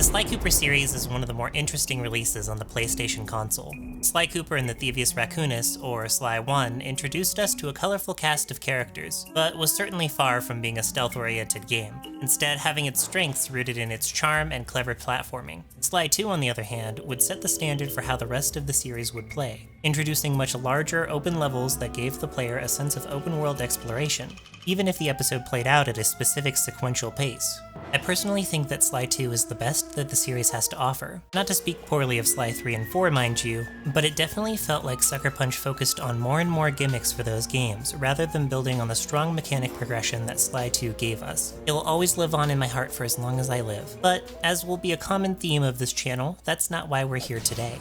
The Sly Cooper series is one of the more interesting releases on the PlayStation console. Sly Cooper and the Thievius Raccoonus, or Sly 1, introduced us to a colorful cast of characters, but was certainly far from being a stealth-oriented game, instead having its strengths rooted in its charm and clever platforming. Sly 2, on the other hand, would set the standard for how the rest of the series would play, introducing much larger, open levels that gave the player a sense of open-world exploration, even if the episode played out at a specific sequential pace. I personally think that Sly 2 is the best that the series has to offer. Not to speak poorly of Sly 3 and 4, mind you, but it definitely felt like Sucker Punch focused on more and more gimmicks for those games, rather than building on the strong mechanic progression that Sly 2 gave us. It will always live on in my heart for as long as I live. But, as will be a common theme of this channel, that's not why we're here today.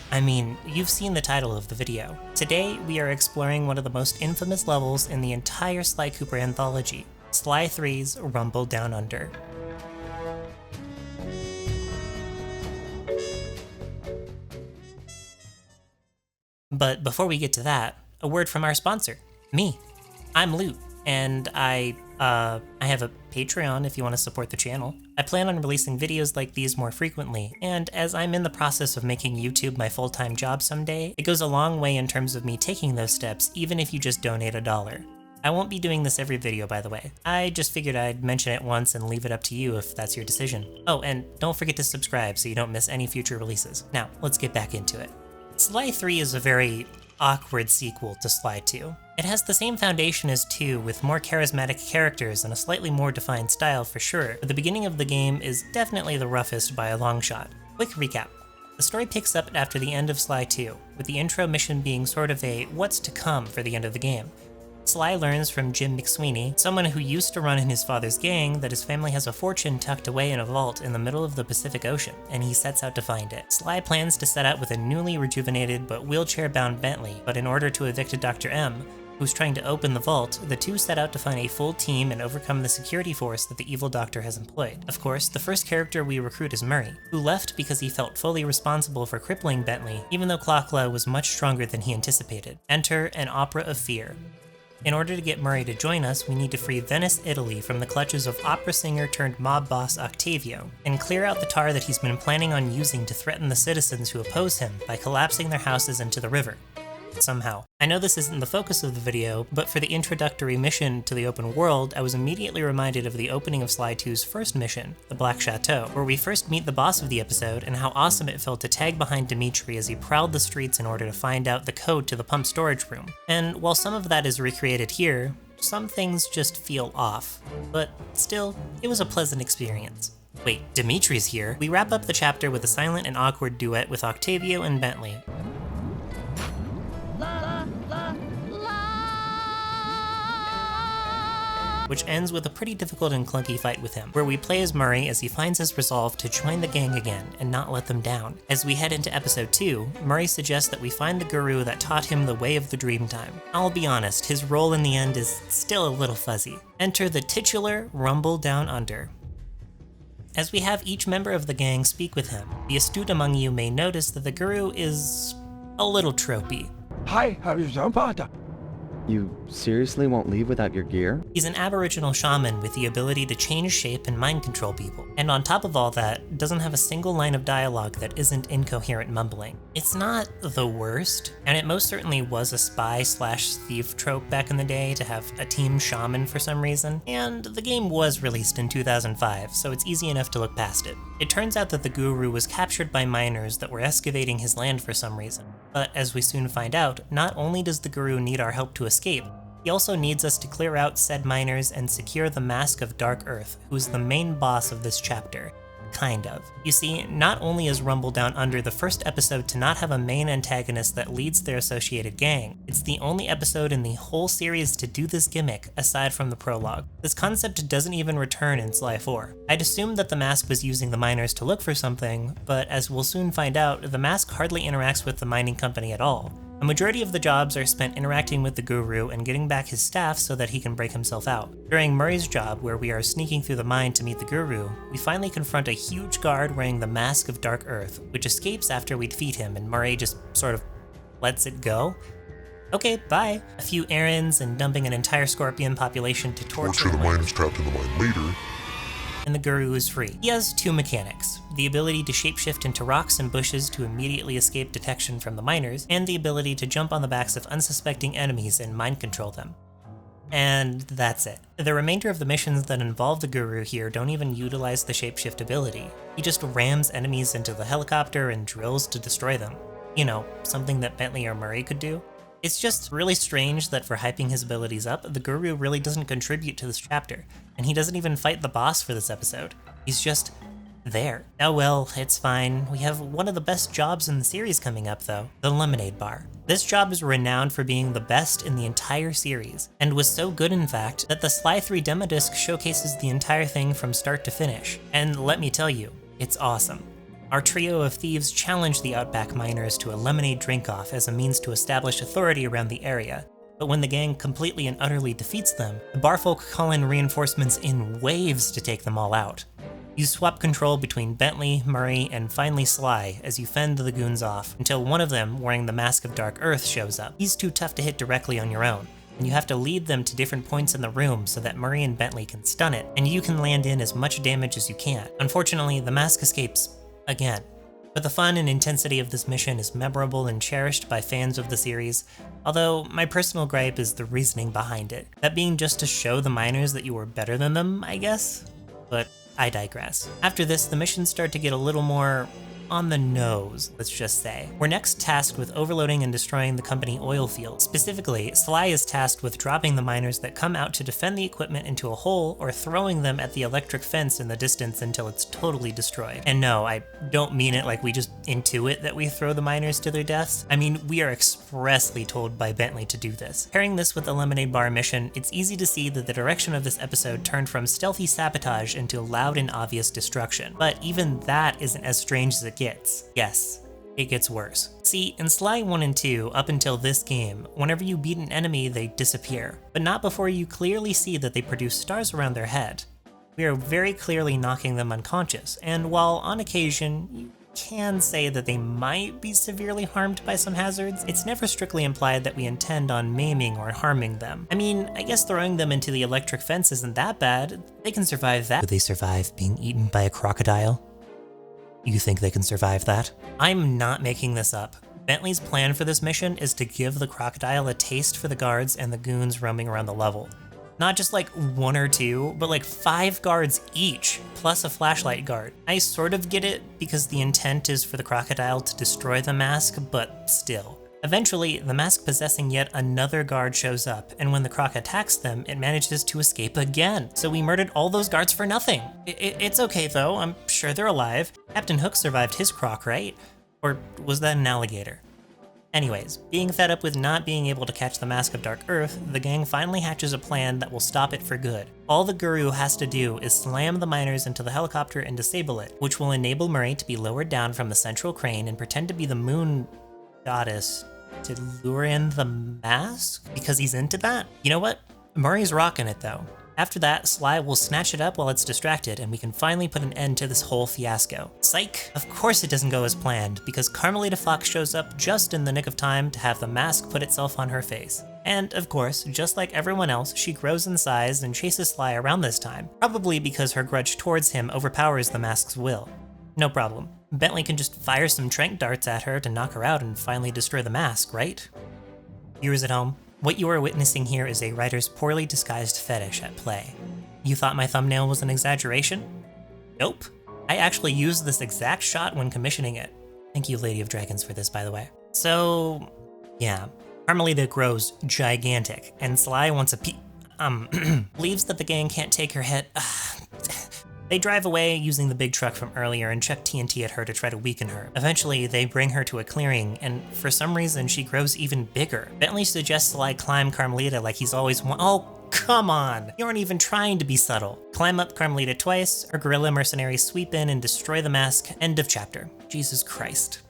I mean, you've seen the title of the video. Today, we are exploring one of the most infamous levels in the entire Sly Cooper anthology, Sly 3's Rumble Down Under. But before we get to that, a word from our sponsor, me. I'm Loot, and I have a Patreon if you want to support the channel. I plan on releasing videos like these more frequently, and as I'm in the process of making YouTube my full-time job someday, it goes a long way in terms of me taking those steps, even if you just donate $1. I won't be doing this every video, by the way. I just figured I'd mention it once and leave it up to you if that's your decision. Oh, and don't forget to subscribe so you don't miss any future releases. Now, let's get back into it. Sly 3 is a very awkward sequel to Sly 2. It has the same foundation as 2, with more charismatic characters and a slightly more defined style for sure, but the beginning of the game is definitely the roughest by a long shot. Quick recap. The story picks up after the end of Sly 2, with the intro mission being sort of a what's to come for the end of the game. Sly learns from Jim McSweeney, someone who used to run in his father's gang, that his family has a fortune tucked away in a vault in the middle of the Pacific Ocean, and he sets out to find it. Sly plans to set out with a newly rejuvenated but wheelchair-bound Bentley, but in order to evict Dr. M, who's trying to open the vault, the two set out to find a full team and overcome the security force that the evil doctor has employed. Of course, the first character we recruit is Murray, who left because he felt fully responsible for crippling Bentley, even though Clockla was much stronger than he anticipated. Enter an opera of fear. In order to get Murray to join us, we need to free Venice, Italy from the clutches of opera singer turned mob boss Octavio, and clear out the tar that he's been planning on using to threaten the citizens who oppose him by collapsing their houses into the river. Somehow. I know this isn't the focus of the video, but for the introductory mission to the open world, I was immediately reminded of the opening of Sly 2's first mission, the Black Chateau, where we first meet the boss of the episode and how awesome it felt to tag behind Dimitri as he prowled the streets in order to find out the code to the pump storage room. And while some of that is recreated here, some things just feel off. But still, it was a pleasant experience. Wait, Dimitri's here? We wrap up the chapter with a silent and awkward duet with Octavio and Bentley, which ends with a pretty difficult and clunky fight with him, where we play as Murray as he finds his resolve to join the gang again and not let them down. As we head into episode 2, Murray suggests that we find the guru that taught him the way of the Dreamtime. I'll be honest, his role in the end is still a little fuzzy. Enter the titular Rumble Down Under. As we have each member of the gang speak with him, the astute among you may notice that the guru is a little tropey. Hi, how is your father? You seriously won't leave without your gear? He's an aboriginal shaman with the ability to change shape and mind control people. And on top of all that, doesn't have a single line of dialogue that isn't incoherent mumbling. It's not the worst, and it most certainly was a spy/thief trope back in the day to have a team shaman for some reason, and the game was released in 2005, so it's easy enough to look past it. It turns out that the guru was captured by miners that were excavating his land for some reason. But as we soon find out, not only does the guru need our help to escape, he also needs us to clear out said miners and secure the Mask of Dark Earth, who's the main boss of this chapter. Kind of. You see, not only is Rumble Down Under the first episode to not have a main antagonist that leads their associated gang, it's the only episode in the whole series to do this gimmick, aside from the prologue. This concept doesn't even return in Sly 4. I'd assumed that the mask was using the miners to look for something, but as we'll soon find out, the mask hardly interacts with the mining company at all. A majority of the jobs are spent interacting with the guru and getting back his staff so that he can break himself out. During Murray's job, where we are sneaking through the mine to meet the guru, we finally confront a huge guard wearing the Mask of Dark Earth, which escapes after we defeat him and Murray just sort of lets it go. Okay, bye. A few errands and dumping an entire scorpion population to torture the miners trapped in the mine later. and the guru is free. He has two mechanics: the ability to shapeshift into rocks and bushes to immediately escape detection from the miners, and the ability to jump on the backs of unsuspecting enemies and mind control them. And that's it. The remainder of the missions that involve the guru here don't even utilize the shapeshift ability. He just rams enemies into the helicopter and drills to destroy them. You know, something that Bentley or Murray could do. It's just really strange that for hyping his abilities up, the guru really doesn't contribute to this chapter, and he doesn't even fight the boss for this episode. He's just there. Oh well, it's fine. We have one of the best jobs in the series coming up though, the lemonade bar. This job is renowned for being the best in the entire series, and was so good in fact that the Sly 3 demo disc showcases the entire thing from start to finish. And let me tell you, it's awesome. Our trio of thieves challenge the Outback miners to a lemonade drink-off as a means to establish authority around the area. But when the gang completely and utterly defeats them, the barfolk call in reinforcements in waves to take them all out. You swap control between Bentley, Murray, and finally Sly as you fend the goons off, until one of them, wearing the Mask of Dark Earth, shows up. He's too tough to hit directly on your own, and you have to lead them to different points in the room so that Murray and Bentley can stun it, and you can land in as much damage as you can. Unfortunately, the mask escapes again. But the fun and intensity of this mission is memorable and cherished by fans of the series, although my personal gripe is the reasoning behind it. That being just to show the miners that you were better than them, I guess? But I digress. After this, the missions start to get a little more on the nose, let's just say. We're next tasked with overloading and destroying the company oil field. Specifically, Sly is tasked with dropping the miners that come out to defend the equipment into a hole or throwing them at the electric fence in the distance until it's totally destroyed. And no, I don't mean it like we just intuit that we throw the miners to their deaths. I mean, we are expressly told by Bentley to do this. Pairing this with the lemonade bar mission, it's easy to see that the direction of this episode turned from stealthy sabotage into loud and obvious destruction. But even that isn't as strange as it gets. Yes, it gets worse. See, in Sly 1 and 2, up until this game, whenever you beat an enemy, they disappear, but not before you clearly see that they produce stars around their head. We are very clearly knocking them unconscious, and while on occasion, you can say that they might be severely harmed by some hazards, it's never strictly implied that we intend on maiming or harming them. I mean, I guess throwing them into the electric fence isn't that bad. They can survive that. Could they survive being eaten by a crocodile? You think they can survive that? I'm not making this up. Bentley's plan for this mission is to give the crocodile a taste for the guards and the goons roaming around the level. Not just like one or two, but like 5 guards each, plus a flashlight guard. I sort of get it because the intent is for the crocodile to destroy the mask, but still. Eventually, the mask possessing yet another guard shows up, and when the croc attacks them, it manages to escape again. So we murdered all those guards for nothing. It's okay though, I'm sure they're alive. Captain Hook survived his croc, right? Or was that an alligator? Anyways, being fed up with not being able to catch the Mask of Dark Earth, the gang finally hatches a plan that will stop it for good. All the guru has to do is slam the miners into the helicopter and disable it, which will enable Murray to be lowered down from the central crane and pretend to be the moon goddess to lure in the mask because he's into that. You know what? Murray's rocking it though. After that, Sly will snatch it up while it's distracted, and we can finally put an end to this whole fiasco. Psych! Of course it doesn't go as planned, because Carmelita Fox shows up just in the nick of time to have the mask put itself on her face. And of course, just like everyone else, she grows in size and chases Sly around this time, probably because her grudge towards him overpowers the mask's will. No problem. Bentley can just fire some tranq darts at her to knock her out and finally destroy the mask, right? Viewers at home, what you are witnessing here is a writer's poorly disguised fetish at play. You thought my thumbnail was an exaggeration? Nope. I actually used this exact shot when commissioning it. Thank you, Lady of Dragons, for this, by the way. So, yeah. Carmelita grows gigantic, and Sly wants a believes that the gang can't take her head. They drive away using the big truck from earlier and chuck TNT at her to try to weaken her. Eventually, they bring her to a clearing, and for some reason, she grows even bigger. Bentley suggests Sly climb Carmelita like he's always oh, come on! You aren't even trying to be subtle. Climb up Carmelita twice, our guerrilla mercenaries sweep in and destroy the mask. End of chapter. Jesus Christ.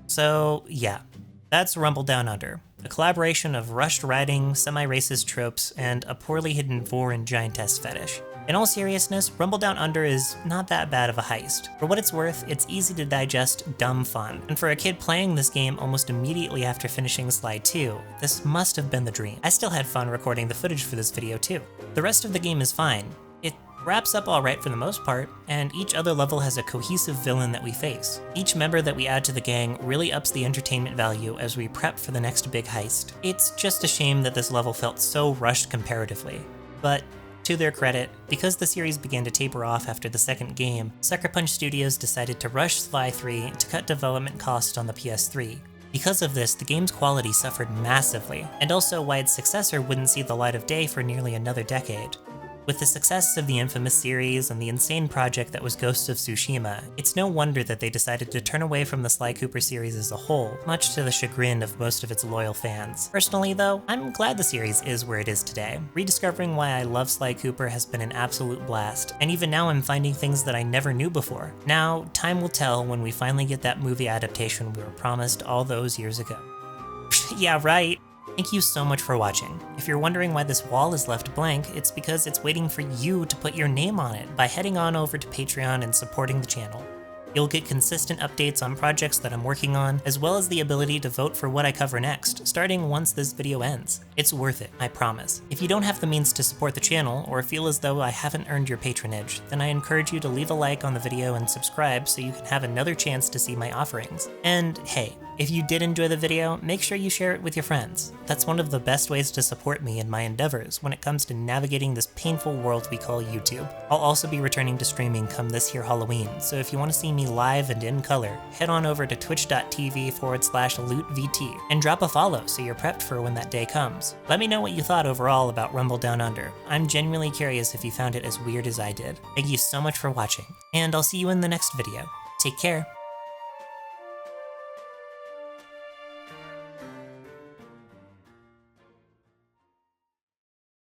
So, yeah. That's Rumble Down Under. A collaboration of rushed writing, semi-racist tropes, and a poorly hidden vor and giantess fetish. In all seriousness, Rumble Down Under is not that bad of a heist. For what it's worth, it's easy to digest, dumb fun. And for a kid playing this game almost immediately after finishing Sly 2, this must have been the dream. I still had fun recording the footage for this video too. The rest of the game is fine. It Wraps up alright for the most part, and each other level has a cohesive villain that we face. Each member that we add to the gang really ups the entertainment value as we prep for the next big heist. It's just a shame that this level felt so rushed comparatively. But to their credit, because the series began to taper off after the second game, Sucker Punch Studios decided to rush Sly 3 to cut development costs on the PS3. Because of this, the game's quality suffered massively, and also why its successor wouldn't see the light of day for nearly another decade. With the success of the infamous series and the insane project that was Ghosts of Tsushima, it's no wonder that they decided to turn away from the Sly Cooper series as a whole, much to the chagrin of most of its loyal fans. Personally though, I'm glad the series is where it is today. Rediscovering why I love Sly Cooper has been an absolute blast, and even now I'm finding things that I never knew before. Now, time will tell when we finally get that movie adaptation we were promised all those years ago. Yeah, right. Thank you so much for watching. If you're wondering why this wall is left blank, it's because it's waiting for you to put your name on it by heading on over to Patreon and supporting the channel. You'll get consistent updates on projects that I'm working on, as well as the ability to vote for what I cover next, starting once this video ends. It's worth it, I promise. If you don't have the means to support the channel, or feel as though I haven't earned your patronage, then I encourage you to leave a like on the video and subscribe so you can have another chance to see my offerings. And hey, if you did enjoy the video, make sure you share it with your friends. That's one of the best ways to support me in my endeavors when it comes to navigating this painful world we call YouTube. I'll also be returning to streaming come this here Halloween, so if you want to see me live and in color, head on over to twitch.tv/lootvt and drop a follow so you're prepped for when that day comes. Let me know what you thought overall about Rumble Down Under. I'm genuinely curious if you found it as weird as I did. Thank you so much for watching, and I'll see you in the next video. Take care.